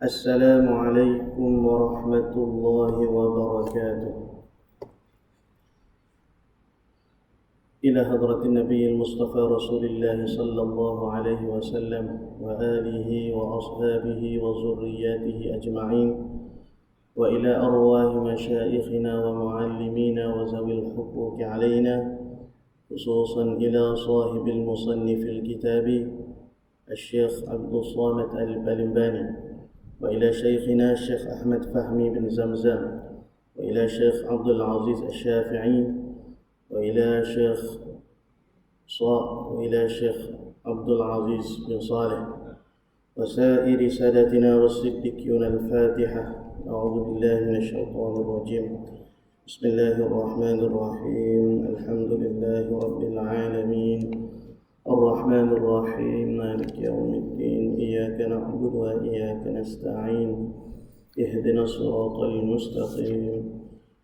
السلام عليكم ورحمة الله وبركاته. إلى حضرة النبي المصطفى رسول الله صلى الله عليه وسلم وآله وأصحابه وذرياته أجمعين، وإلى أرواح مشايخنا ومعلمينا وذوي الحقوق علينا، خصوصا إلى صاحب المصنف الكتاب الشيخ عبد الصامد البلمباني، وإلى شيخنا الشيخ أحمد فهمي بن زمزم، وإلى شيخ عبد العزيز الشافعي، وإلى شيخ عبد العزيز بن صالح، وسائر سادتنا والصديقين. الفاتحة. أعوذ بالله من الشيطان الرجيم. بسم الله الرحمن الرحيم. الحمد لله رب العالمين، الرحمن الرحيم، مالك يوم الدين، إياك نعبد وإياك نستعين، اهدنا الصراط المستقيم،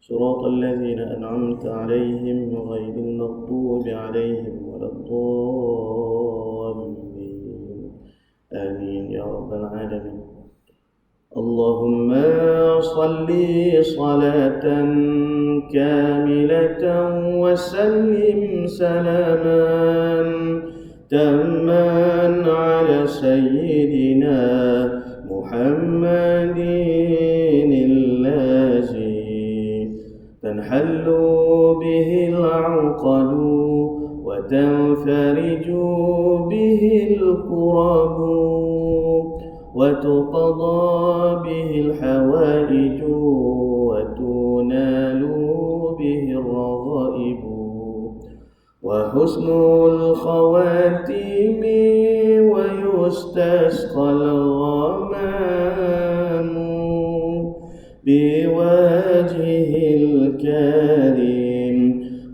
صراط الذين أنعمت عليهم غير المغضوب عليهم ولا الضالين، آمين يا رب العالمين. اللهم صل صلاة كاملة وسلم سلاما تاما على سيدنا محمد الذي تنحل به العقد وتنفرج به الكرب وتقضى به الحوائج وتنال به الرغائب، وحسن الخواتيم ويستسقى الغمام بوجهه الكريم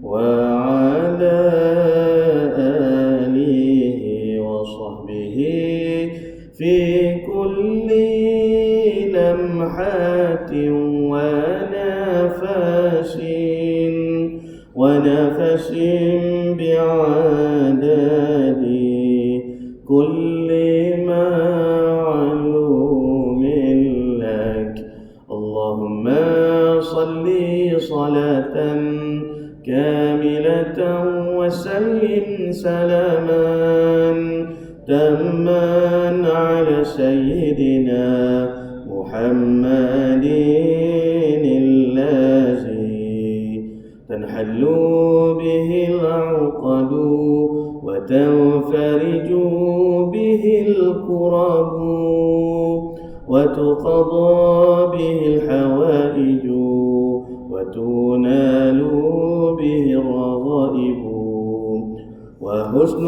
وعلى آله وصحبه في كل لمحة ونفس بعدد كل معلوم لك. اللهم صل صلاة كاملة وسلم سلاما تاما على سيدنا محمد الذي تنحل به العقد وتنفرج به الكرب وتقضى به الحوائج وتنال به الرغائب، وحسن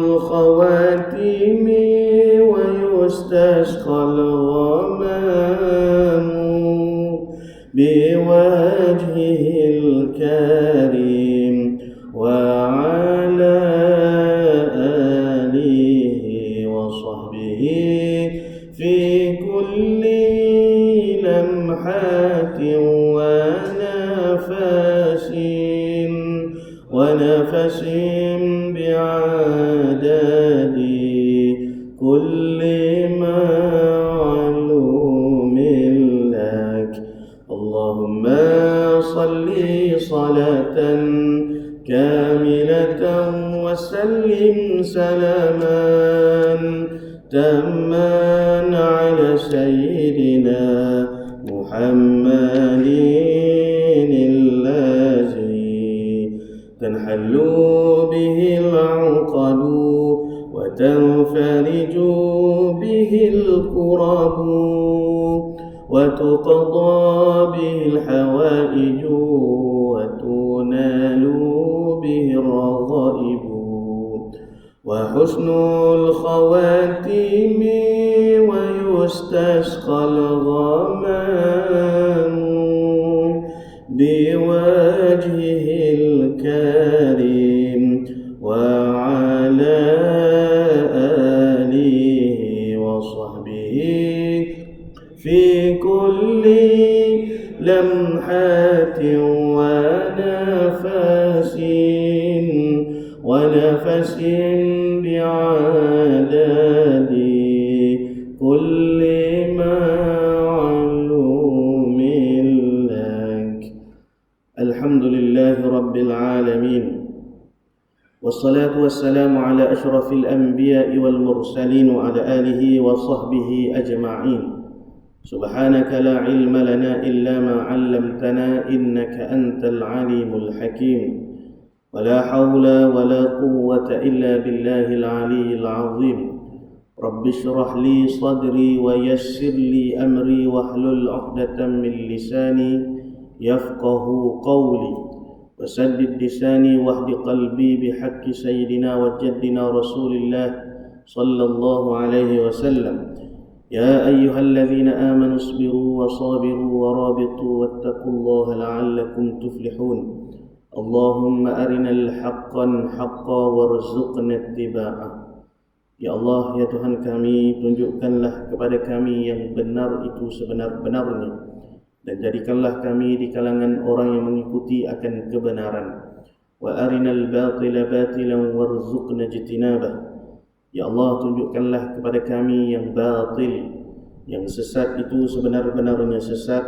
الخواتيم ويستسقى الغمام بوجهه الكريم وعلى آله وصحبه في كل لمحة ونفس بعدد كل معلوم لك. اللهم صل صلاة كاملة وسلم سلاما تاما على سيدنا محمد الذي تنحل به العقد وتنفرج به الكرب وتقضى به الحوائج وتنال به الرغائب، وحسن الخواتيم ويستسقى الغمام بوجهه الكريم وعلى آله وصحبه في كل لمحة ونفس بعدد كل ما والصلاة والسلام على أشرف الأنبياء والمرسلين وعلى آله وصحبه أجمعين. سبحانك لا علم لنا إلا ما علمتنا إنك أنت العليم الحكيم. ولا حول ولا قوة إلا بالله العلي العظيم. رب اشرح لي صدري ويسر لي أمري واحلل عقدة من لساني يفقه قولي وسدد لساني واهد قلبي بحق سيدنا وجدنا رسول الله صلى الله عليه وسلم. يا أيها الذين آمنوا اصبروا وصابروا ورابطوا واتقوا الله لعلكم تفلحون. اللهم أرنا الحق حقا وارزقنا اتباعه. Ya Allah, ya Tuhan kami, tunjukkanlah kepada kami yang benar itu sebenar-benarnya, dan jadikanlah kami di kalangan orang yang mengikuti akan kebenaran. Wa arinal batila batilan warzuqna ijtinabah. Ya Allah, tunjukkanlah kepada kami yang batil, yang sesat itu sebenar-benarnya sesat,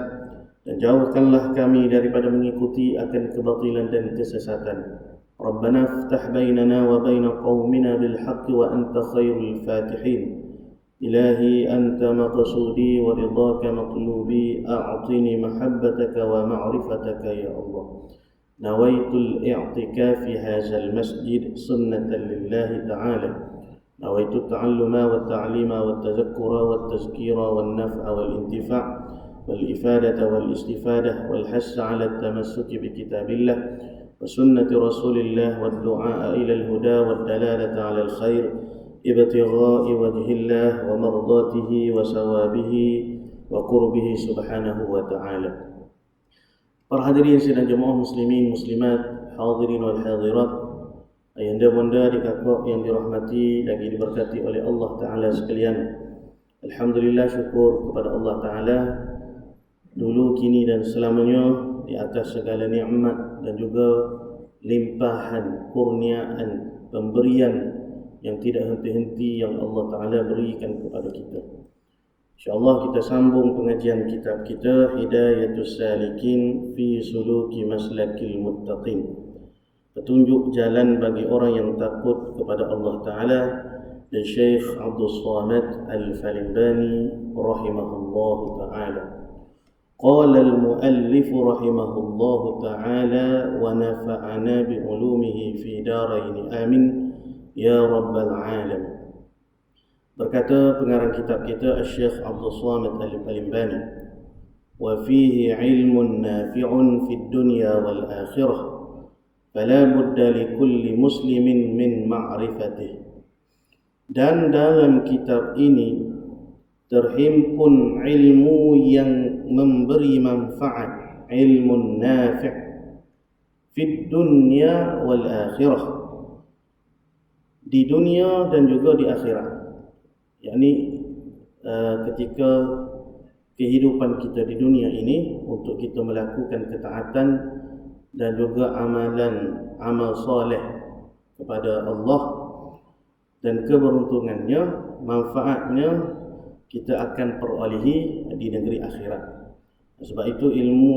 dan jauhkanlah kami daripada mengikuti akan kebatilan dan kesesatan. Rabbana iftah bainana wa baina qaumina bil haqqi wa anta khairul fatihin. Ilahi anta maqsudi wa ridhaka maqlubi, a'tini mahabbataka wa ma'rifataka ya Allah. Nawaitul i'tikaf fi hadzal masjid sunnatan lillahi ta'ala. Nawaitu ta'alluma wa ta'lima wa tazakkura wa tazkira wa naf'a wal intifa' wal ifadata wal istifadah wal hassa 'ala at-tamassuki bi kitabillah wa sunnati rasulillah wad du'a ila al-huda wad dalalata 'ala al-khair ibtigha'i wajhillah wa mardatihi wa sawabihi wa qurbihi subhanahu wa ta'ala. Para hadirin sidang jemaah muslimin muslimat, hadirin wal hadirat, ayahanda bunda dikakak yang dirahmati lagi diberkati oleh Allah Ta'ala sekalian. Alhamdulillah, syukur kepada Allah Ta'ala dulu, kini dan selamanya, di atas segala nikmat dan juga limpahan, kurniaan, pemberian yang tidak henti-henti yang Allah Ta'ala berikan kepada kita. InsyaAllah kita sambung pengajian kitab kita Hidayatus Salikin fi Suluki Maslakil Muttaqin, petunjuk jalan bagi orang yang takut kepada Allah Ta'ala, dan Syekh Abdul Samad Al-Falimbani rahimahullah ta'ala. Qala al-muallif rahimahullah ta'ala wa nafa'ana bi ulumihi fi darain amin ya rabbal alamin. Berkata pengarang kitab kita Syekh Abdul Samad Al-Falimbani, wa fihi ilmun nafi'un fid dunya wal akhirah fala budda li kulli muslimin min ma'rifatih. Dan dalam kitab ini terhimpun ilmu yang memberi manfaat, ilmun nafi' fid dunya wal akhirah, di dunia dan juga di akhirat. yakni ketika kehidupan kita di dunia ini, untuk kita melakukan ketaatan dan juga amal soleh kepada Allah, dan keberuntungannya, manfaatnya kita akan perolehi di negeri akhirat. Sebab itu ilmu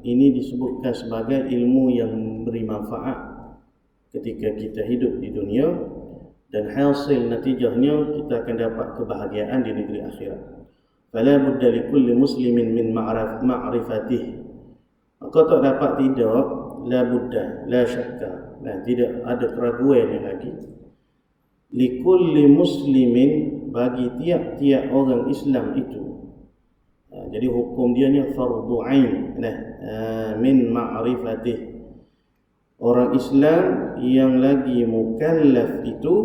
ini disebutkan sebagai ilmu yang memberi manfaat ketika kita hidup di dunia, dan hasil natijahnya kita akan dapat kebahagiaan di negeri akhirat. Fala budda li kulli muslimin min ma'rifatih. Maka tak dapat tidak, la budda, la syakka, tidak ada keraguan lagi. Li kulli muslimin, bagi tiap-tiap orang Islam itu. Jadi hukum dia ni fardu ain, min ma'rifatih. Orang Islam yang lagi mukallaf itu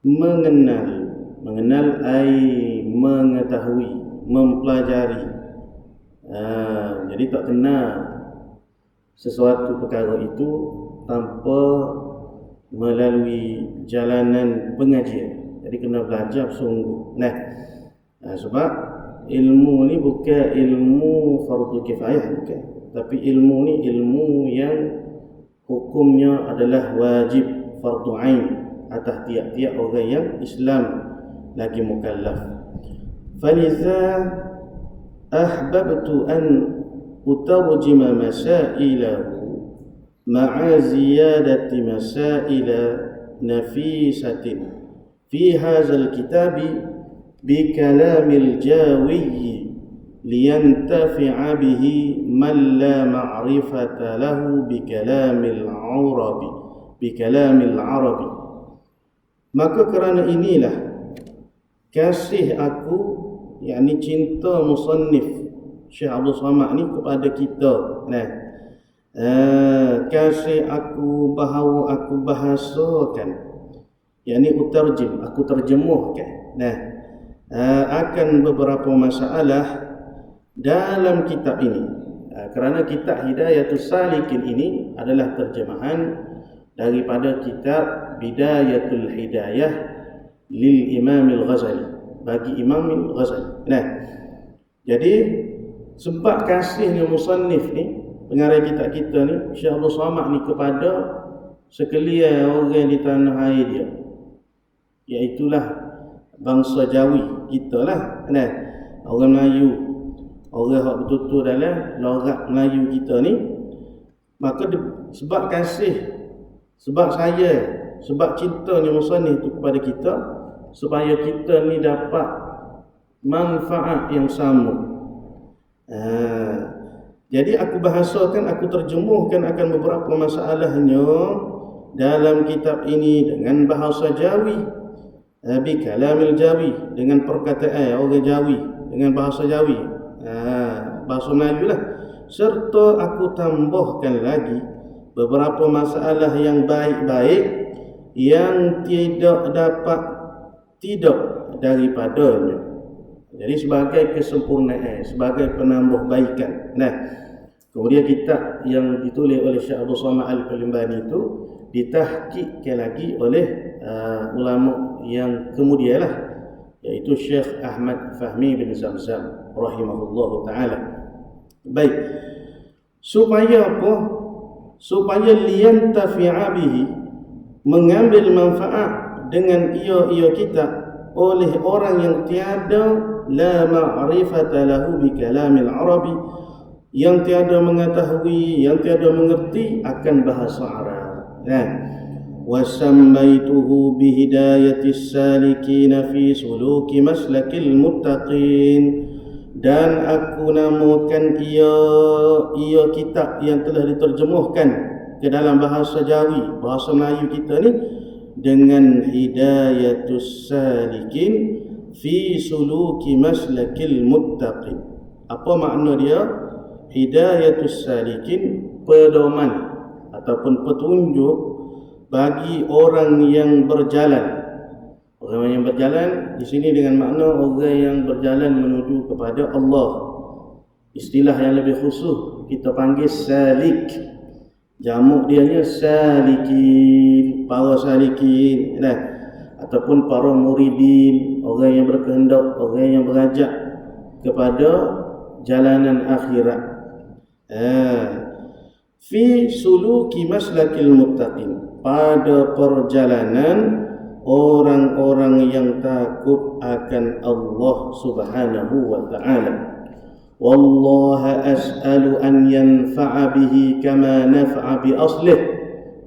mengenal ai mengetahui, mempelajari. Jadi tak kena sesuatu perkara itu tanpa melalui jalanan pengajian. Jadi kena belajar sungguh. Sebab ilmu ni bukan ilmu fardu kifayah, bukan. Tapi ilmu ni ilmu yang hukumnya adalah wajib, fardu ain atas tiap-tiap orang yang Islam lagi mukallaf. Faliza ahbabtu an utarjima masailahu ma'a ziyadati masaila nafisatin fi hadzal kitabi bi kalamil jawiyyi liyantafi'a bihi man la ma'rifata lahu bi kalamil arabi. Maka kerana inilah kasih aku, yakni cinta musannif Syekh Abdul Samad ni kepada kita, kasih aku bahawa aku bahasakan, yakni utarjim, aku terjemuhkan akan beberapa masalah dalam kitab ini. Kerana kitab Hidayatus Salikin ini adalah terjemahan daripada kitab Bidayatul Hidayah lil Imam Al-Ghazali, bagi Imam Al-Ghazali. Jadi sebab kasihnya musannif ni, pengarang kitab kita ni, Syekh Abdul Samad ni, kepada sekalian orang di tanah air dia, iaitulah bangsa Jawi kita lah, orang Melayu, orang yang betul-betul dalam logat Melayu kita ni. Maka sebab kasih, sebab saya, sebab cintanya musannif itu kepada kita, supaya kita ni dapat manfaat yang sama. Jadi aku bahasakan, aku terjemuhkan akan beberapa masalahnya dalam kitab ini dengan bahasa Jawi, bi kalamil Jawi, dengan perkataan orang Jawi, dengan bahasa Jawi, bahasa Melayu lah. Serta aku tambahkan lagi beberapa masalah yang baik-baik yang tidak dapat tidak daripadanya. Jadi sebagai kesempurnaan, sebagai penambah baikan. Kemudian kitab yang ditulis oleh Syekh Abdul Samad Al-Kalimbani itu ditahqiqkan lagi oleh ulama yang kemudian lah, iaitu Syekh Ahmad Fahmi bin Zamzam rahimahullahu ta'ala. Baik, supaya apa? Supaya liyantafi'a bihi, mengambil manfaat dengan ia kitab oleh orang yang tiada la ma'rifata lahu bi kalamil arabi, yang tiada mengetahui, yang tiada mengerti akan bahasa Arab. Wa sammaituhu bi hidayatis salikin fi suluki maslakil muttaqin, dan aku namakan ia kitab yang telah diterjemuhkan ke dalam bahasa Jawi, bahasa Melayu kita ni, dengan Hidayatus Salikin fi suluki maslakil muttaqin. Apa makna dia? Hidayatus Salikin, pedoman ataupun petunjuk bagi orang yang berjalan. Orang yang berjalan di sini dengan makna orang yang berjalan menuju kepada Allah. Istilah yang lebih khusus kita panggil salik. Jamak dianya salikin, para salikin, ataupun para muridin, orang yang berkehendak, orang yang berajak kepada jalanan akhirat. Fi suluki maslakil muttaqin, pada perjalanan orang-orang yang takut akan Allah Subhanahu wa ta'ala. Wallaha as'alu an yanfa'a bihi kama naf'a bi aslih.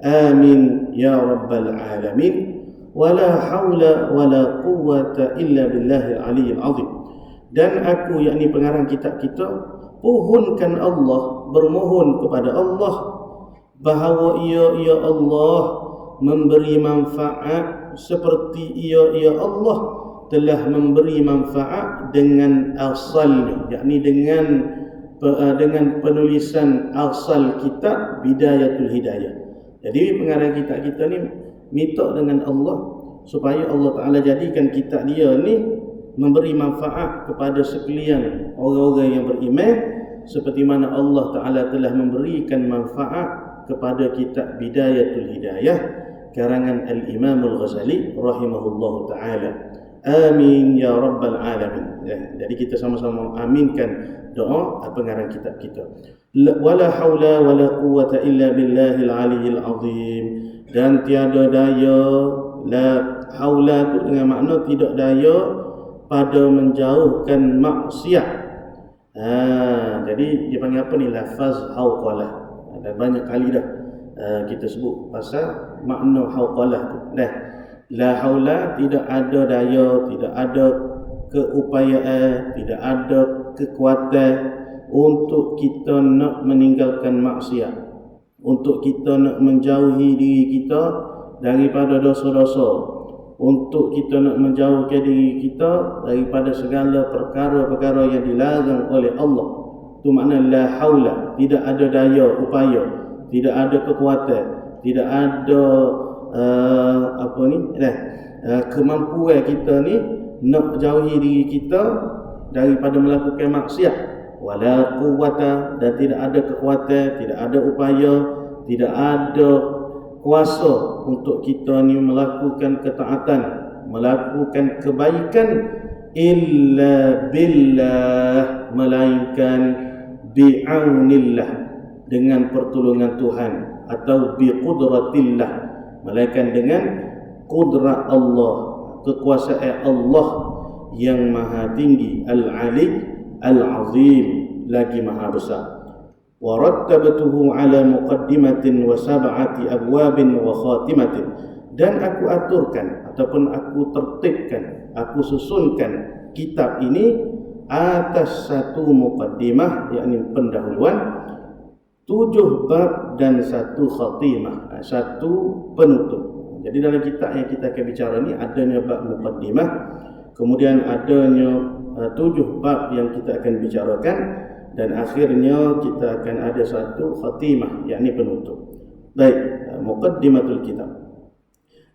Amin ya rabbal alamin. Wala hawla wala quwwata illa billahil aliyyil azim. Dan aku, yakni pengarang kitab kita, pohonkan Allah, bermohon kepada Allah bahawa ia Allah memberi manfaat seperti ia Allah telah memberi manfaat dengan asalnya, yakni dengan penulisan asal kitab Bidayatul Hidayah. Jadi pengarang kitab kita ni minta dengan Allah supaya Allah Ta'ala jadikan kitab dia ni memberi manfaat kepada sekalian orang-orang yang beriman, seperti mana Allah Ta'ala telah memberikan manfaat kepada kitab Bidayatul Hidayah karangan Al-Imam Al-Ghazali rahimahullahu ta'ala. Amin ya rabbal alamin. Jadi kita sama-sama aminkan doa pengarang kitab kita. Wala haula wala quwwata illa billahil aliyyil azim. Dan tiada daya, la haula tu dengan makna tidak daya pada menjauhkan maksiat. Jadi dia panggil apa ni, lafaz hauqalah. Ada banyak kali dah kita sebut pasal makna hauqalah tu. La haula, tidak ada daya, tidak ada keupayaan, tidak ada kekuatan untuk kita nak meninggalkan maksiat, untuk kita nak menjauhi diri kita daripada dosa-dosa, untuk kita nak menjauhkan diri kita daripada segala perkara-perkara yang dilarang oleh Allah. Itu makna la haula, tidak ada daya upaya, tidak ada kekuatan, tidak ada kemampuan kita ni nak jauhi diri kita daripada melakukan maksiat. Wala quwwata, dan tidak ada kekuatan, tidak ada upaya, tidak ada kuasa untuk kita ni melakukan ketaatan, melakukan kebaikan, illa billah, melainkan bi'aunillah, dengan pertolongan Tuhan, atau biqudratillah, melainkan dengan kudrat Allah, kekuasaan Allah yang maha tinggi, al-ali, al-azim, lagi maha besar. Wa rattabtuhu ala muqaddimatin wa sab'ati abwabin wa khatimatin, dan aku aturkan ataupun aku tertibkan, aku susunkan kitab ini atas satu muqaddimah, yakni pendahuluan, 7 bab dan 1 khatimah, 1 penutup. Jadi dalam kitab yang kita akan bicara ni adanya bab muqaddimah, kemudian adanya 7 bab yang kita akan bicarakan, dan akhirnya kita akan ada 1 khatimah, yakni penutup. Baik, muqaddimatul kitab.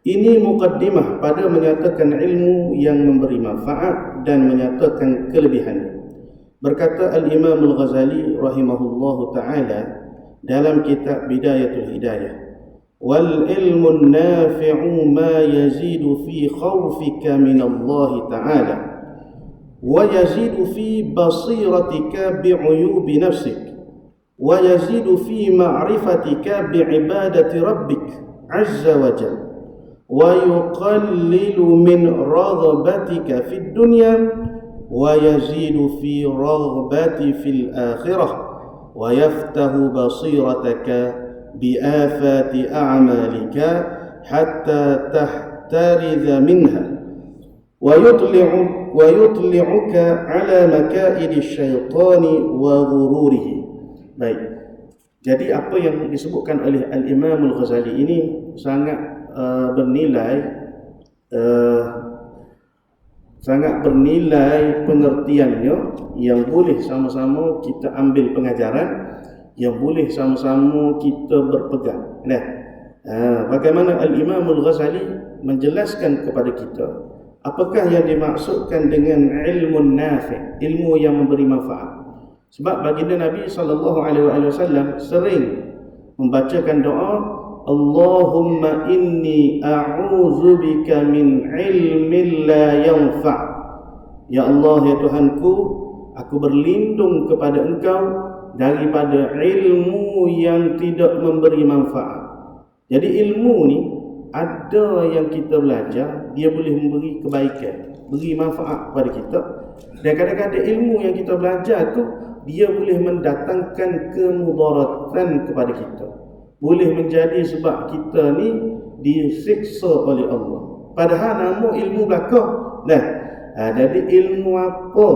Ini muqaddimah pada menyatakan ilmu yang memberi manfaat dan menyatakan kelebihannya. Berkata Al-Imam Al-Ghazali rahimahullahu ta'ala dalam kitab Bidayatul Hidayah, wal ilmu nafi'u ma yazidu fi khawfika min Allah ta'ala wa yazidu fi basiratika bi'uyubi nafsik wa yazidu fi ma'rifatika bi'ibadati rabbik azza wa jalla wa yuqallilu min raghabatika fid dunya wa yazidu fi raghbati fil akhirah wa yaftahu basirataka biafati a'malika hatta tahtaridha minha wa yutli'uka ala makaidi syaitani wa ghururihi. Baik, jadi apa yang disebutkan oleh Al-Imam Al-Ghazali ini sangat bernilai pengertiannya, yang boleh sama-sama kita ambil pengajaran, yang boleh sama-sama kita berpegang. Bagaimana Al-Imam Al-Ghazali menjelaskan kepada kita apakah yang dimaksudkan dengan ilmu nafi', ilmu yang memberi manfaat. Sebab baginda Nabi SAW sering membacakan doa, Allahumma inni a'udzubika min ilmin la yanfa'. Ya Allah, ya Tuhanku, aku berlindung kepada Engkau daripada ilmu yang tidak memberi manfaat. Jadi ilmu ni ada yang kita belajar, dia boleh memberi kebaikan, beri manfaat kepada kita. Dan kadang-kadang ilmu yang kita belajar tu dia boleh mendatangkan kemudaratan kepada kita, boleh menjadi sebab kita ni disiksa oleh Allah, padahal nama ilmu belaka. Jadi ilmu apa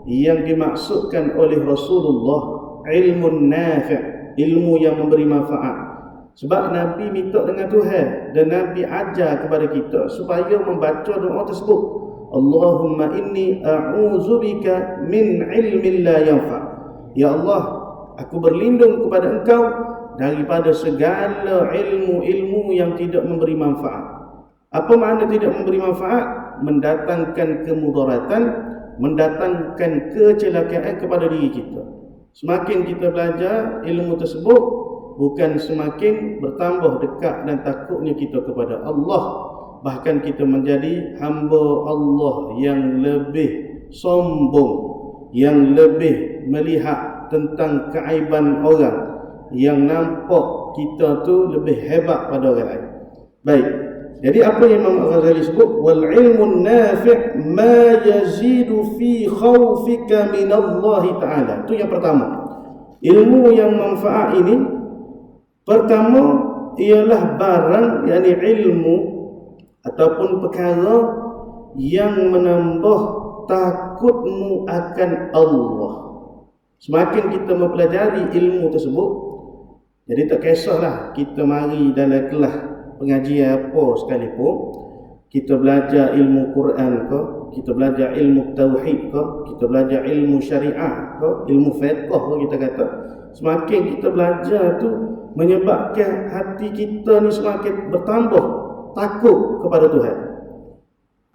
yang dimaksudkan oleh Rasulullah? Ilmu nafi', ilmu yang memberi manfaat. Sebab Nabi minta dengan Tuhan dan Nabi ajar kepada kita supaya membaca doa tersebut, Allahumma inni a'udzubika min ilmin la yanfa'. Ya Allah, aku berlindung kepada Engkau daripada segala ilmu-ilmu yang tidak memberi manfaat. Apa makna tidak memberi manfaat? Mendatangkan kemudaratan, mendatangkan kecelakaan kepada diri kita. Semakin kita belajar ilmu tersebut, bukan semakin bertambah dekat dan takutnya kita kepada Allah, bahkan kita menjadi hamba Allah yang lebih sombong, yang lebih melihat tentang keaiban orang, yang nampak kita tu lebih hebat pada orang lain. Baik, jadi apa yang Imam Al-Ghazali sebut, wal ilmu nafi' ma yazidu fi khawfika min Allah Ta'ala. Itu yang pertama. Ilmu yang manfaat ini Pertama ialah barang, yakni ilmu ataupun perkara yang menambah takutmu akan Allah. Semakin kita mempelajari ilmu tersebut, jadi tak kisahlah kita mari dalam kelas pengajian apa sekalipun, kita belajar ilmu Quran ke, kita belajar ilmu tauhid ke, kita belajar ilmu syariah ke, ilmu fiqh ke, kita kata semakin kita belajar tu menyebabkan hati kita ni semakin bertambah takut kepada Tuhan.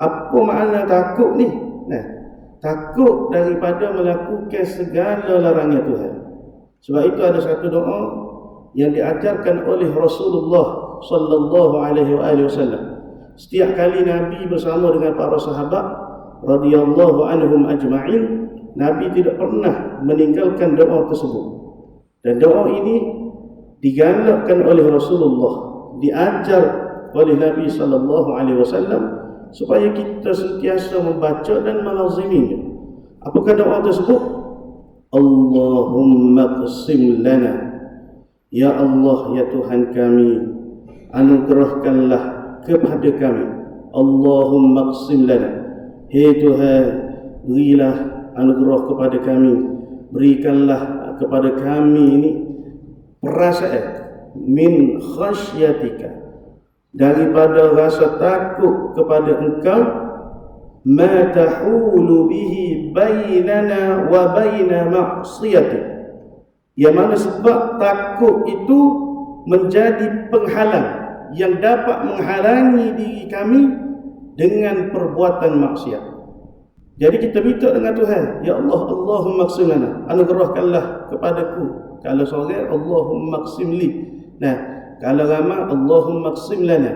Apa makna takut ni? Nah, takut daripada melakukan segala larangan Tuhan. Sebab itu ada satu doa yang diajarkan oleh Rasulullah sallallahu alaihi wasallam. Setiap kali Nabi bersama dengan para sahabat radhiyallahu anhum ajma'in, Nabi tidak pernah meninggalkan doa tersebut. Dan doa ini digalakkan oleh Rasulullah, diajar oleh Nabi sallallahu alaihi wasallam supaya kita sentiasa membaca dan melaziminya. Apakah doa tersebut? Allahumma qsim lana, ya Allah, ya Tuhan kami, anugerahkanlah kepada kami. Allahumma qsim lana, hei Tuhan, berilah anugerah kepada kami, berikanlah kepada kami ini perasaan min khasyatika, daripada rasa takut kepada Engkau, ma tahulu bihi bainana wa baina ma'siyatik, yang mana sebab takut itu menjadi penghalang yang dapat menghalangi diri kami dengan perbuatan maksiat. Jadi kita minta dengan Tuhan, ya Allah, Allahumma qsim lana, anugerahkanlah kepadaku. Kalau seorang, Allahumma qsim li. Nah, kalau ramai, Allahumma qsim lana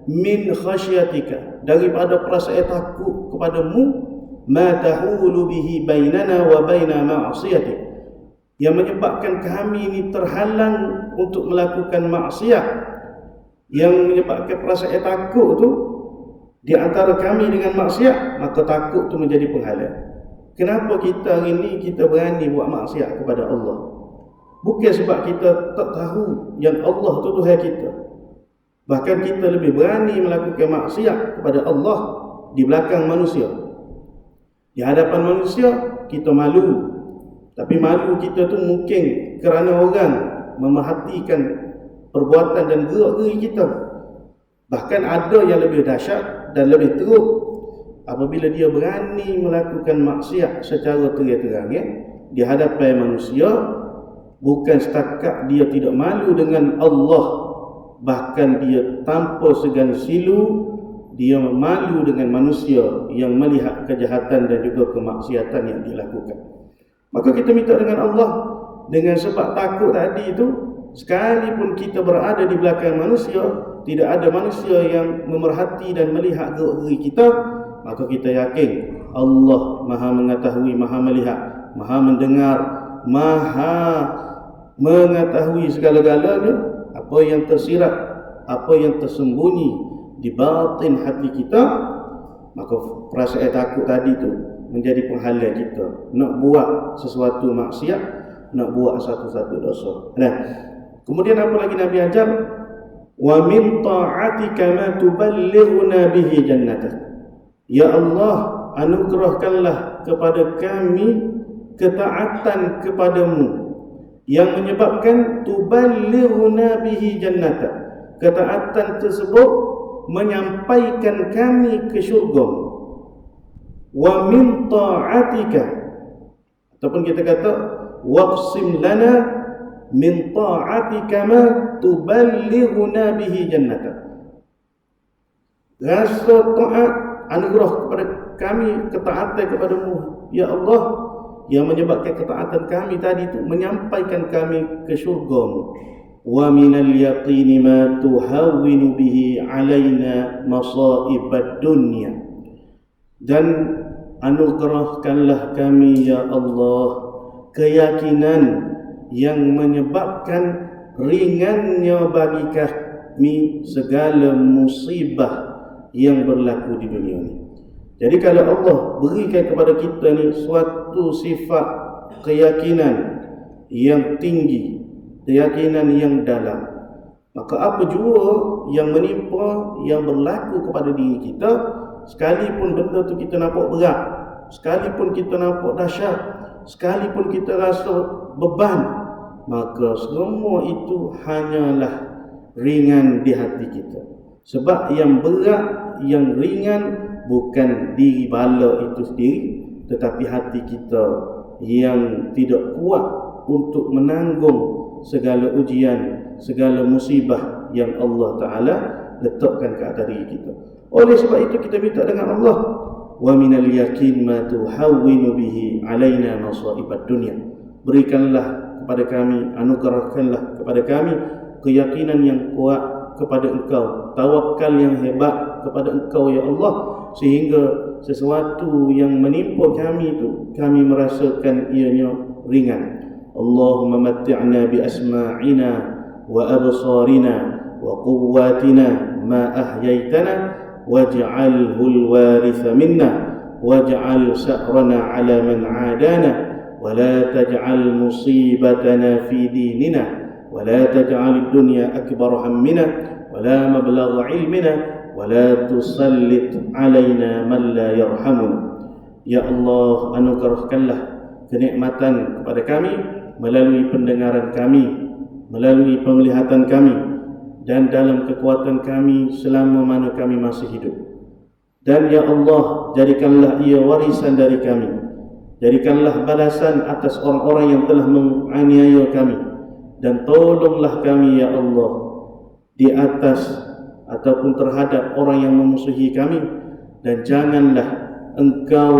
min khasyatika, daripada perasaan takut kepadamu, ma tahulu bihi bainana wa baina ma'siyatik, yang menyebabkan kami ini terhalang untuk melakukan maksiat, yang menyebabkan perasaan takut tu di antara kami dengan maksiat, maka takut tu menjadi penghalang. Kenapa kita hari ini kita berani buat maksiat kepada Allah? Bukan sebab kita tak tahu yang Allah tu Tuhan kita. Bahkan kita lebih berani melakukan maksiat kepada Allah di belakang manusia. Di hadapan manusia kita malu. Tapi malu kita tu mungkin kerana orang memerhatikan perbuatan dan gerak-geri kita. Bahkan ada yang lebih dahsyat dan lebih teruk, apabila dia berani melakukan maksiat secara terang-terang di hadapan manusia. Bukan setakat dia tidak malu dengan Allah, bahkan dia tanpa segan silu, dia malu dengan manusia yang melihat kejahatan dan juga kemaksiatan yang dilakukan. Maka kita minta dengan Allah, dengan sebab takut tadi itu, sekalipun kita berada di belakang manusia, tidak ada manusia yang memerhati dan melihat gerak-geri kita, maka kita yakin Allah Maha mengetahui, Maha melihat, Maha mendengar, Maha mengetahui segala-galanya, apa yang tersirat, apa yang tersembunyi di batin hati kita. Maka perasaan takut tadi tu menjadi penghalang kita nak buat sesuatu maksiat, nak buat satu-satu dosa. Nah, kemudian apa lagi Nabi ajar? Wa min ta'atika ma tuballighuna bihi jannatak, ya Allah, anugerahkanlah kepada kami ketaatan kepadamu yang menyebabkan tuballighuna bihi jannata, ketaatan tersebut menyampaikan kami ke syurga. Wa min ta'atika, ataupun kita kata waqsim lana min ta'atika ma tuballighuna bihi jannata, rasa taat, anugerah kepada kami ketaatan kepadamu ya Allah, yang menyebabkan ketaatan kami tadi itu menyampaikan kami ke syurga-Mu. Wa minal yaqini ma tuhawwinu bihi alaina masaibad dunya, dan anugerahkanlah kami ya Allah keyakinan yang menyebabkan ringannya bagi kami segala musibah yang berlaku di dunia ini. Jadi kalau Allah berikan kepada kita ni suatu sifat keyakinan yang tinggi, keyakinan yang dalam, Maka apa jua yang menimpa, yang berlaku kepada diri kita, sekalipun benda tu kita nampak berat, sekalipun kita nampak dahsyat, sekalipun kita rasa beban, maka semua itu hanyalah ringan di hati kita. Sebab yang berat, yang ringan bukan diri bala itu sendiri, tetapi hati kita yang tidak kuat untuk menanggung segala ujian, segala musibah yang Allah Ta'ala letakkan ke atas diri kita. Oleh sebab itu kita minta dengan Allah, wa minal yakin ma tuhawwinu bihi alaina masaibad dunya. Berikanlah kepada kami, anugerahkanlah kepada kami keyakinan yang kuat kepada Engkau, tawakal yang hebat kepada Engkau ya Allah, sehingga sesuatu yang menimpa kami itu kami merasakan ianya ringan. Allahumma matti'na bi asma'ina wa absarina wa quwwatina ma ahyaitana waj'alhu al-waritha minna waj'al sa'rana 'ala man 'adana wa la taj'al musibatana fi dinina wa la taj'al ad-dunya akbar hammina wa la mablagha 'ilmina wa la tusallit 'alaina man la yarhamuna. Ya Allah, anugerahkanlah kenikmatan kepada kami melalui pendengaran kami, melalui penglihatan kami, dan dalam kekuatan kami selama mana kami masih hidup. Dan ya Allah, jadikanlah ia warisan dari kami, jadikanlah balasan atas orang-orang yang telah menganiaya kami, dan tolonglah kami ya Allah di atas ataupun terhadap orang yang memusuhi kami, dan janganlah Engkau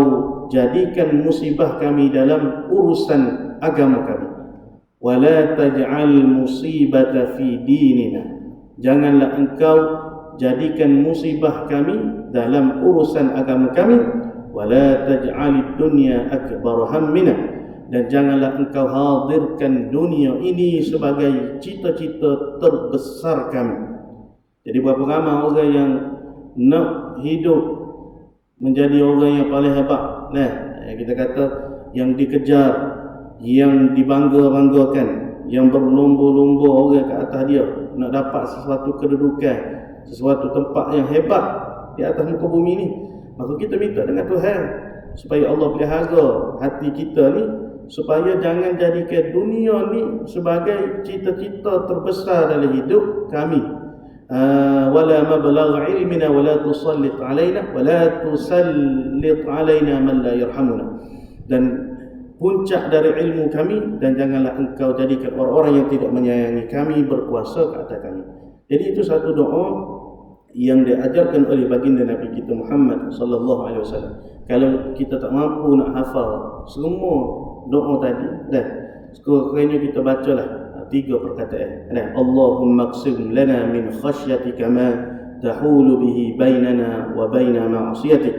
jadikan musibah kami dalam urusan agama kami. Wala taj'al musibata fi dinina. Janganlah Engkau jadikan musibah kami dalam urusan agama kami. Wala taj'alid dunya akbar hammina. Dan janganlah Engkau hadirkan dunia ini sebagai cita-cita terbesar kami. Jadi berapa ramai orang yang nak hidup menjadi orang yang paling hebat, kita kata yang dikejar, yang dibangga-banggakan, yang berlomba-lomba orang ke atas dia nak dapat sesuatu kedudukan, sesuatu tempat yang hebat di atas muka bumi ni. Maka kita minta dengan Tuhan supaya Allah pelihara hati kita ni, supaya jangan jadikan dunia ni sebagai cita-cita terbesar dalam hidup kami. Wala mablagha ilmina wala tusallit alaina wala tusallit alaina man la yarhamuna. Dan puncak dari ilmu kami, dan janganlah Engkau jadikan orang-orang yang tidak menyayangi kami berkuasa ke atas kami. Jadi itu satu doa yang diajarkan oleh baginda Nabi kita Muhammad sallallahu alaihi wasallam. Kalau kita tak mampu nak hafal semua doa tadi, dah sekurang-kurangnya kita bacalah 3 perkataan. Allahumma qsim lana min khasyyatika ma tahulu bihi bainana wa baina ma'siyatik.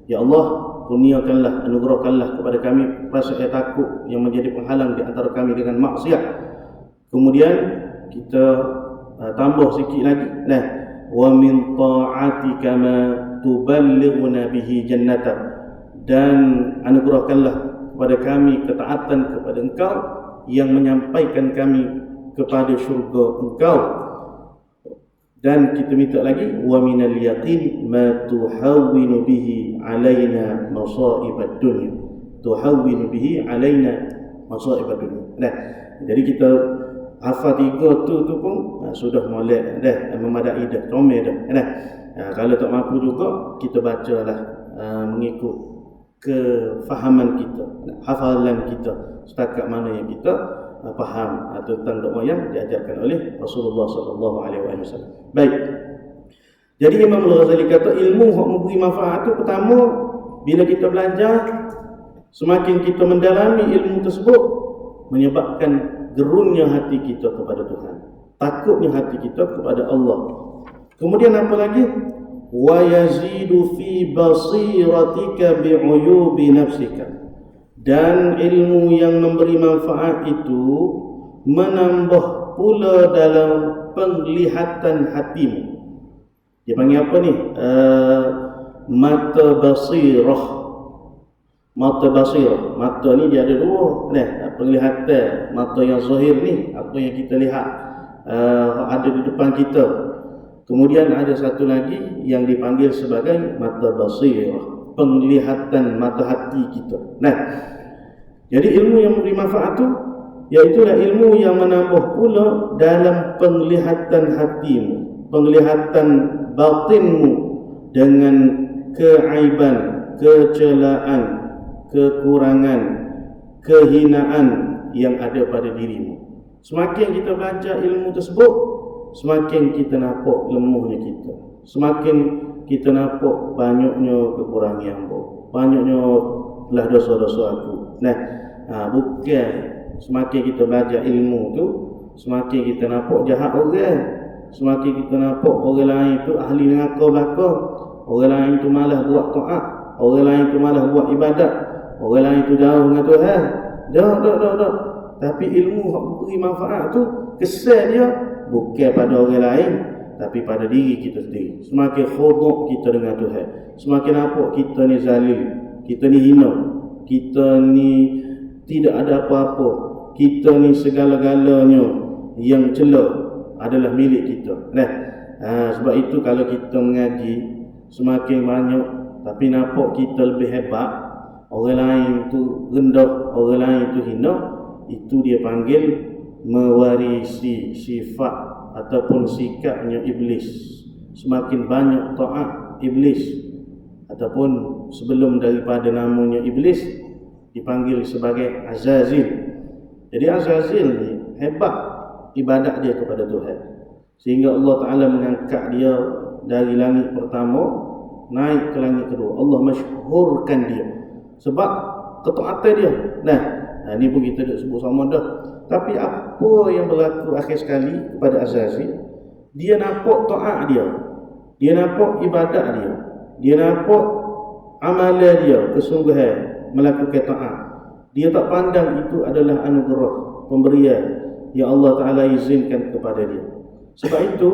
Ya Allah, kurniakanlah, anugerahkanlah kepada kami perasaan takut yang menjadi penghalang di antara kami dengan maksiat. Kemudian kita tambah sikit lagi, wa min ta'atika ma tuballighuna bihi jannatak. Dan anugerahkanlah kepada kami ketaatan kepada Engkau yang menyampaikan kami kepada syurga Engkau. Dan kita minta lagi, wa minal yaqin ma tuhawwinu bihi alaina masaibad dunya. Tuhawwinu bihi alaina masaibad dunya. Jadi kita hafal 3 tu pun sudah molek dah, memadai dah, comel dah. Kalau tak mampu juga kita bacalah mengikut kefahaman kita, hafalan kita setakat mana yang kita faham tentang doa yang diajarkan oleh Rasulullah sallallahu alaihi wasallam. Baik. Jadi Imam Al-Ghazali kata ilmu yang memberi manfaat itu pertama, bila kita belajar, semakin kita mendalami ilmu tersebut, menyebabkan gerunnya hati kita kepada Tuhan, takutnya hati kita kepada Allah. Kemudian apa lagi? Wa yazidu fi basiratika bi'uyubi nafsika. Dan ilmu yang memberi manfaat itu menambah pula dalam penglihatan hatimu. Dia panggil apa ni? Mata basirah. Mata basirah. Mata ni dia ada 2. Penglihatan, mata yang zahir ni, apa yang kita lihat. ada di depan kita. Kemudian ada satu lagi yang dipanggil sebagai mata basirah, penglihatan mata hati kita. Nah, jadi ilmu yang memberi manfaat tu iaitulah ilmu yang menambah pula dalam penglihatan hatimu, penglihatan batinmu dengan keaiban, kecelaan, kekurangan, kehinaan yang ada pada dirimu. Semakin kita belajar ilmu tersebut, semakin kita nampak lemahnya kita, semakin kita nampak banyaknya kekurangan aku, banyaknya lah dosa-dosa aku. Nah, bukan semakin kita belajar ilmu tu, semakin kita nampak jahat orang, semakin kita nampak orang lain tu ahli neraka belaka, orang lain tu malah buat taat, orang lain tu malah buat ibadat, orang lain tu jauh dengan Tuhan. Dah. Tapi ilmu yang beri manfaat tu, kesan dia bukan pada orang lain, tapi pada diri kita sendiri. Semakin khudu' kita dengan Tuhan, semakin nampak kita ni zalil, kita ni hina, kita ni tidak ada apa-apa, kita ni segala-galanya yang celak adalah milik kita. Nah, sebab itu kalau kita mengaji semakin banyak tapi nampak kita lebih hebat, orang lain tu rendah, orang lain tu hina, itu dia panggil mewarisi sifat ataupun sikapnya iblis. Semakin banyak taat iblis, ataupun sebelum daripada namanya iblis dipanggil sebagai Azazil. Jadi Azazil ni hebat ibadat dia kepada Tuhan, sehingga Allah Ta'ala mengangkat dia dari langit pertama naik ke langit kedua. Allah masyhurkan dia sebab ketaatan dia. Nah, ni pun kita dah sebut sama dah. Tapi apa yang berlaku akhir sekali kepada Azazil, dia nampak taat dia, dia nampak ibadat dia nampak amalan dia, kesungguhan melakukan taat. Dia tak pandang itu adalah anugerah, pemberian yang Allah Ta'ala izinkan kepada dia. Sebab itu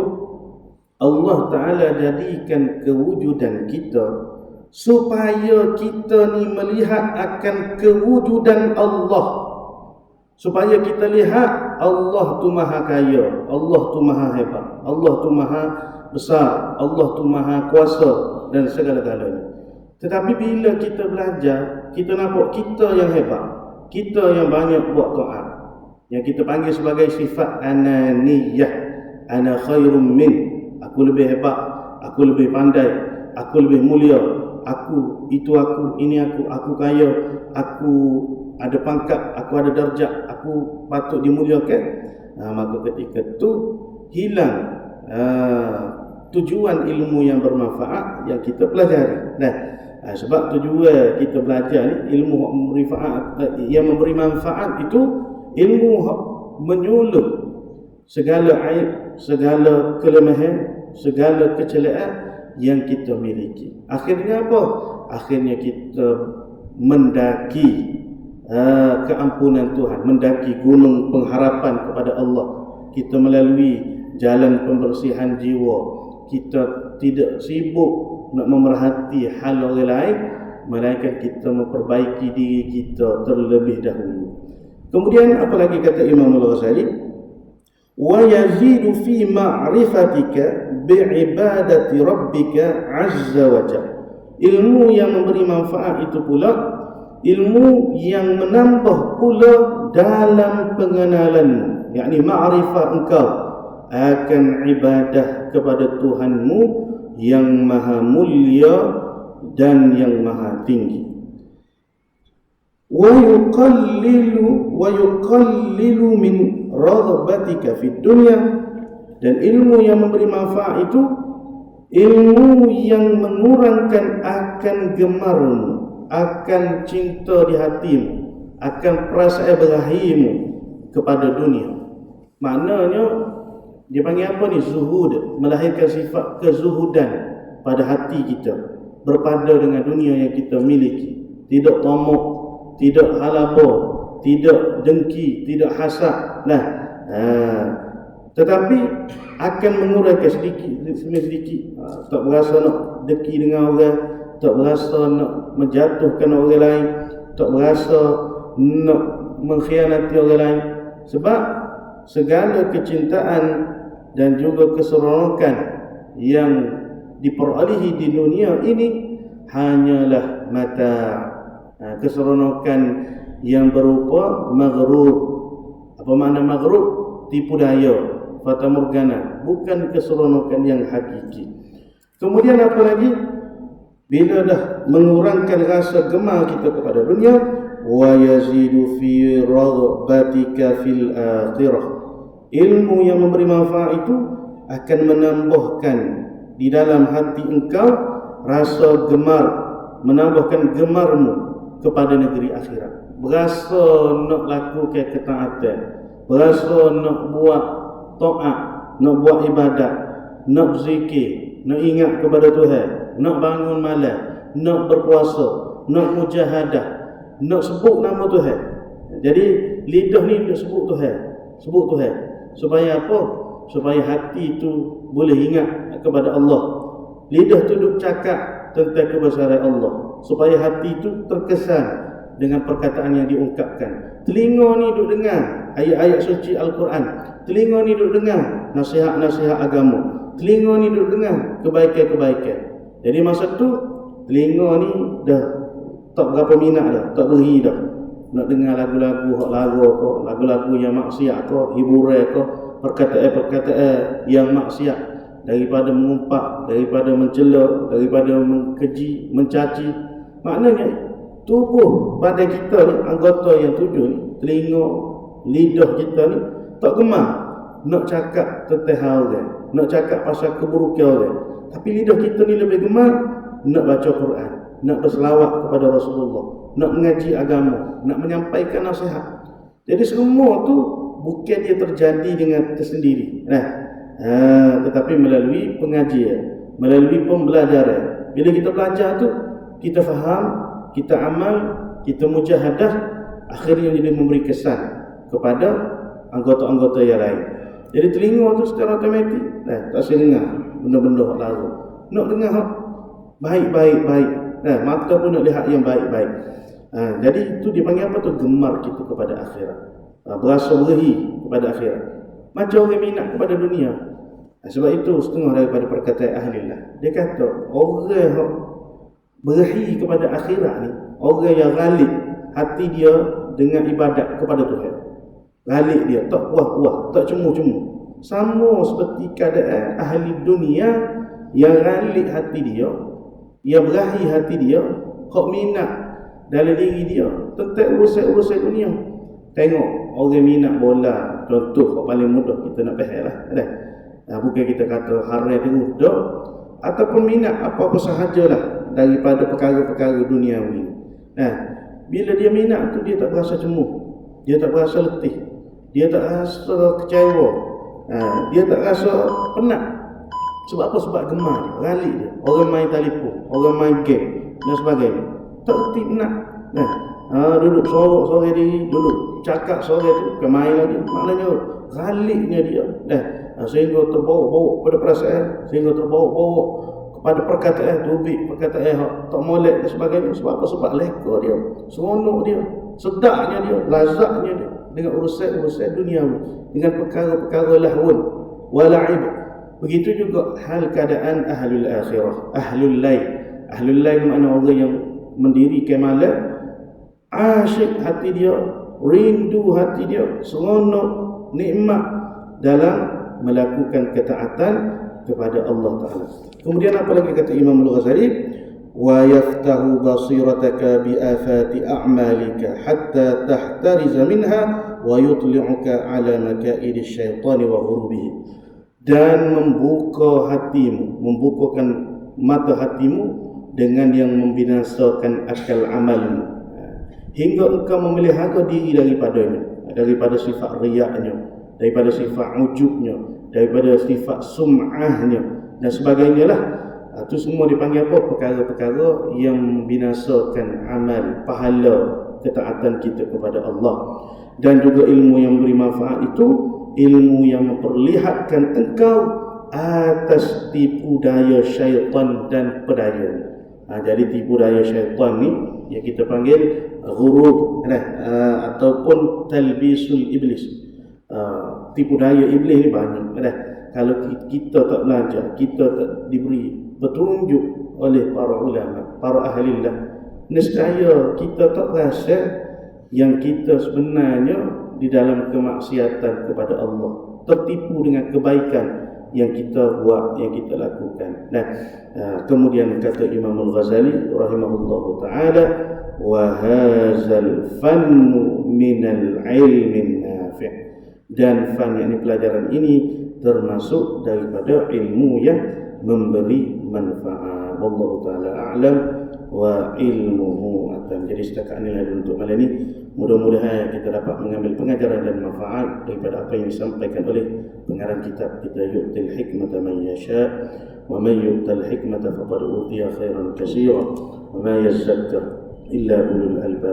Allah Ta'ala jadikan kewujudan kita supaya kita ni melihat akan kewujudan Allah, supaya kita lihat Allah tu maha kaya, Allah tu maha hebat, Allah tu maha besar, Allah tu maha kuasa dan segala-galanya. Tetapi bila kita belajar, kita nampak kita yang hebat, kita yang banyak buat taat, yang kita panggil sebagai sifat ananiyah, ana khairum min, aku lebih hebat, aku lebih pandai, aku lebih mulia, aku, itu aku, ini aku kaya, aku ada pangkat, aku ada darjat, aku patut dimuliakan. Maka ketika itu hilang tujuan ilmu yang bermanfaat yang kita pelajari. Sebab tujuan kita belajar ni, ilmu yang memberi manfaat itu ilmu menyuluh segala aib, segala kelemahan, segala kecelaan yang kita miliki. Akhirnya apa? Akhirnya kita mendaki keampunan Tuhan, mendaki gunung pengharapan kepada Allah. Kita melalui jalan pembersihan jiwa. Kita tidak sibuk nak memerhati hal orang lain, melainkan kita memperbaiki diri kita terlebih dahulu. Kemudian apa lagi kata Imam Al-Ghazali? Wa yazidu fi ma'rifatika bi'ibadati rabbika azza wa jalla. Ilmu yang memberi manfaat itu pula ilmu yang menambah pula dalam pengenalanmu, yakni ma'rifah engkau akan ibadah kepada Tuhanmu yang maha mulia dan yang maha tinggi. Wa yuqallilu min raghbatika fid dunya, dan ilmu yang memberi manfaat itu ilmu yang mengurangkan akan gemarmu, akan cinta di hatimu, akan perasaan berahimu kepada dunia. Maknanya dia panggil apa ni? Zuhud, melahirkan sifat kezuhudan pada hati kita, berpada dengan dunia yang kita miliki. Tidak tamak, tidak halaba, tidak dengki, tidak hasad. Tetapi akan mengurangkan sedikit demi sedikit. Tak berasa nak dengki dengan orang, tak berasa nak menjatuhkan orang lain, tak berasa nak mengkhianati orang lain. Sebab segala kecintaan dan juga keseronokan yang diperolehi di dunia ini hanyalah mata, keseronokan yang berupa maghrur. Apa makna maghrur? Tipu daya, fata morgana, bukan keseronokan yang hakiki. Kemudian apa lagi? Bila dah mengurangkan rasa gemar kita kepada dunia, wa yazidu fi raghbatika fil akhirah. Ilmu yang memberi manfaat itu akan menambahkan di dalam hati engkau rasa gemar, menambahkan gemarmu kepada negeri akhirat. Berasa nak lakukan ketaatan, berasa nak buat taat, nak buat ibadat, nak berzikir, nak ingat kepada Tuhan, nak bangun malam, nak berpuasa, nak mujahadah, nak sebut nama Tuhan. Jadi lidah ni nak sebut Tuhan, sebut Tuhan. Supaya apa? Supaya hati itu boleh ingat kepada Allah. Lidah tu duk cakap tentang kebesaran Allah, supaya hati itu terkesan dengan perkataan yang diungkapkan. Telinga ni duk dengar ayat-ayat suci Al-Quran, telinga ni duk dengar nasihat-nasihat agama, telinga ni duk dengar kebaikan-kebaikan. Jadi masa tu telinga ni dah tak berapa minat dah, tak beri dah nak dengar lagu-lagu hak lara ke, lagu-lagu yang maksiat ke, hiburan ke, perkataan-perkataan yang maksiat, daripada mengumpat, daripada mencela, daripada mengkeji, mencaci. Maknanya tubuh badan kita ni, anggota yang 7 ni, telinga, lidah kita ni tak gemar nak cakap tentang hal orang, nak cakap pasal keburukan orang. Tapi lidah kita ni lebih gemar nak baca Quran, nak berselawat kepada Rasulullah, nak mengaji agama, nak menyampaikan nasihat. Jadi semua tu bukan dia terjadi dengan tersendiri, tetapi melalui pengajian, melalui pembelajaran. Bila kita belajar tu, kita faham, kita amal, kita mujahadah, akhirnya dia memberi kesan kepada anggota-anggota yang lain. Jadi telinga tu secara otomatik tak saya dengar benda-benda hak lalu, nak dengar hak baik-baik. Mata pun nak lihat yang baik-baik. Jadi itu dipanggil apa tu? Gemar kita kepada akhirat, berasa berahi kepada akhirat. Macam orang minat kepada dunia. Sebab itu setengah daripada perkataan ahlilah, dia kata orang yang berahi kepada akhirat ni, orang yang ghalib hati dia dengan ibadat kepada Tuhan. Ghalib dia, tak puas-puas, tak cemu-cemu. Sama seperti keadaan ahli dunia yang ghalib hati dia, yang berahi hati dia, hak minat dalam diri dia tentang urusan-urusan dunia. Tengok orang minat bola, contoh yang paling mudah kita nak faham lah. Bukan kita kata haram tu mudah, ataupun minat apa-apa sahajalah daripada perkara-perkara duniawi. Bila dia minat tu, dia tak berasa cemu, dia tak berasa letih, dia tak rasa kecewa, dia tak rasa penat. Sebab apa? Sebab gemar dia, ralik dia. Orang main telefon, orang main game dan sebagainya, tak reti penat. Duduk sorok-sorok diri, duduk cakap sorok tu, kemain lagi. Maknanya raliknya dia sehingga terbawa-bawa pada perasaan, sehingga terbawa-bawa kepada perkataan tubik, perkataan tak molek dan sebagainya. Sebab apa? Sebab leka dia, seronok dia, sedapnya dia, lazatnya dia dengan urusan-urusan dunia, dengan perkara-perkara lahun wala'ib. Begitu juga hal keadaan ahlul akhirah, ahlul lail. Ahlul lail makna orang yang mendirikan malam, asyik hati dia, rindu hati dia, seronok, nikmat dalam melakukan ketaatan kepada Allah Ta'ala. Kemudian apa lagi kata Imam Al-Ghazali? Wa yaftahu basirataka bi afati a'malika hatta tahtariza minha wa yutli'uka ala makaidi syaitani wa ghurubihi. Dan membuka hatimu, membukakan mata hatimu dengan yang membinasakan akal amalmu, hingga engkau memelihara diri daripada sifat riyaknya, daripada sifat ujubnya, daripada sifat sum'ahnya dan sebagainya lah. Itu semua dipanggil apa? Perkara-perkara yang membinasakan amal, pahala ketaatan kita kepada Allah. Dan juga ilmu yang beri manfaat itu ilmu yang memperlihatkan engkau atas tipu daya syaitan dan pedaya. Jadi tipu daya syaitan ni yang kita panggil ghurur ataupun talbisul iblis. tipu daya iblis ni banyak dah. Kalau kita tak belajar, kita tak diberi petunjuk oleh para ulama, para ahlilah, nescaya kita tak rasa yang kita sebenarnya di dalam kemaksiatan kepada Allah, tertipu dengan kebaikan yang kita buat, yang kita lakukan. Nah, kemudian kata Imam Al-Ghazali rahimahullahu taala, wa hadzal fannu minal ilmin nafi', dan fan, yakni pelajaran ini termasuk daripada ilmu yang memberi manfaat. Wallahu taala a'lam wa ilmuhu atam. Jadi setakat inilah untuk malam ini. Mudah-mudahan kita dapat mengambil pengajaran dan manfaat daripada apa yang disampaikan oleh pengarang kitab kita, yu'til hikmata man yasha' wa man yu'tal hikmata faqad utiya khairan katsiran wa ma yazzakkaru illa ulul albab.